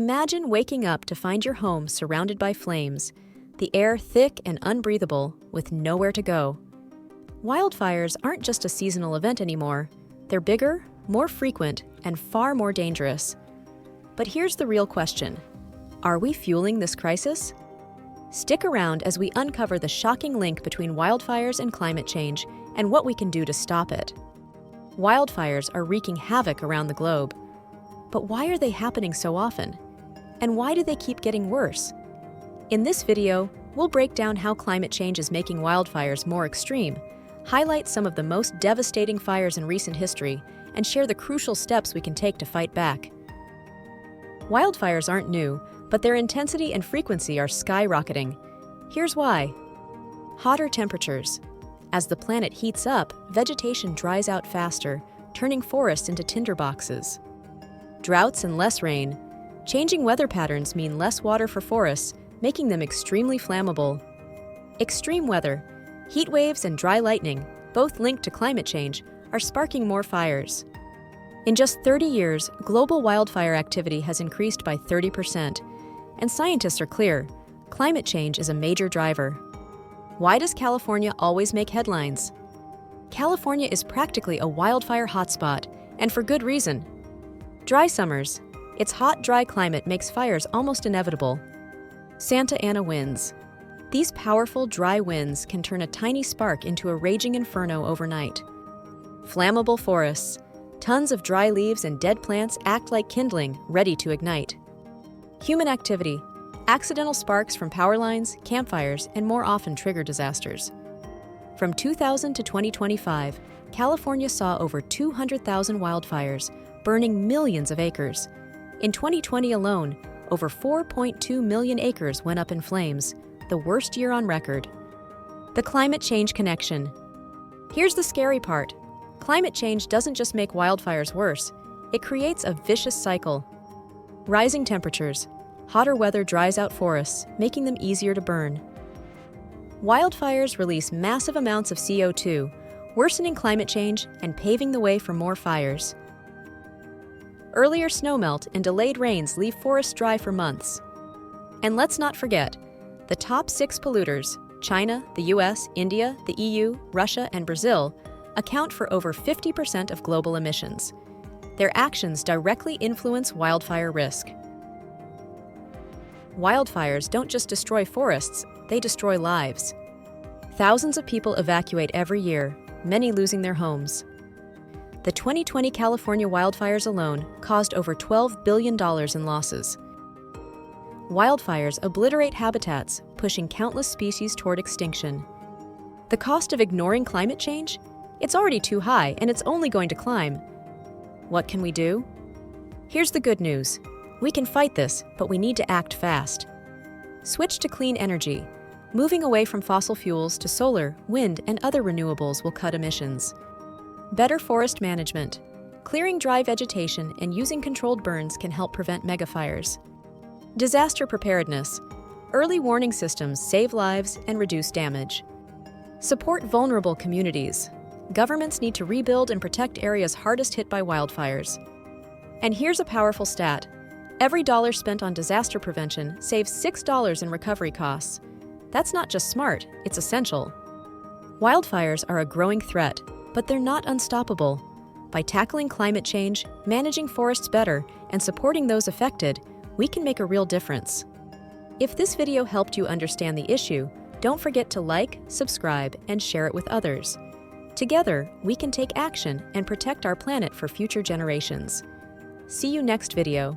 Imagine waking up to find your home surrounded by flames, the air thick and unbreathable, with nowhere to go. Wildfires aren't just a seasonal event anymore. They're bigger, more frequent, and far more dangerous. But here's the real question. Are we fueling this crisis? Stick around as we uncover the shocking link between wildfires and climate change and what we can do to stop it. Wildfires are wreaking havoc around the globe. But why are they happening so often? And why do they keep getting worse? In this video, we'll break down how climate change is making wildfires more extreme, highlight some of the most devastating fires in recent history, and share the crucial steps we can take to fight back. Wildfires aren't new, but their intensity and frequency are skyrocketing. Here's why. Hotter temperatures. As the planet heats up, vegetation dries out faster, turning forests into tinderboxes. Droughts and less rain. Changing weather patterns mean less water for forests, making them extremely flammable. Extreme weather. Heat waves and dry lightning, both linked to climate change, are sparking more fires. In just 30 years, global wildfire activity has increased by 30%. And scientists are clear, climate change is a major driver. Why does California always make headlines? California is practically a wildfire hotspot, and for good reason. Dry summers. Its hot, dry climate makes fires almost inevitable. Santa Ana winds. These powerful, dry winds can turn a tiny spark into a raging inferno overnight. Flammable forests. Tons of dry leaves and dead plants act like kindling, ready to ignite. Human activity. Accidental sparks from power lines, campfires, and more often trigger disasters. From 2000 to 2025, California saw over 200,000 wildfires, burning millions of acres. In 2020 alone, over 4.2 million acres went up in flames, the worst year on record. The climate change connection. Here's the scary part. Climate change doesn't just make wildfires worse, it creates a vicious cycle. Rising temperatures. Hotter weather dries out forests, making them easier to burn. Wildfires release massive amounts of CO2, worsening climate change and paving the way for more fires. Earlier snowmelt and delayed rains leave forests dry for months. And let's not forget, the top 6 polluters, China, the US, India, the EU, Russia, and Brazil, account for over 50% of global emissions. Their actions directly influence wildfire risk. Wildfires don't just destroy forests, they destroy lives. Thousands of people evacuate every year, many losing their homes. The 2020 California wildfires alone caused over $12 billion in losses. Wildfires obliterate habitats, pushing countless species toward extinction. The cost of ignoring climate change? It's already too high, and it's only going to climb. What can we do? Here's the good news. We can fight this, but we need to act fast. Switch to clean energy. Moving away from fossil fuels to solar, wind, and other renewables will cut emissions. Better forest management. Clearing dry vegetation and using controlled burns can help prevent megafires. Disaster preparedness. Early warning systems save lives and reduce damage. Support vulnerable communities. Governments need to rebuild and protect areas hardest hit by wildfires. And here's a powerful stat. Every dollar spent on disaster prevention saves $6 in recovery costs. That's not just smart, it's essential. Wildfires are a growing threat, but they're not unstoppable. By tackling climate change, managing forests better, and supporting those affected, we can make a real difference. If this video helped you understand the issue, don't forget to like, subscribe, and share it with others. Together, we can take action and protect our planet for future generations. See you next video.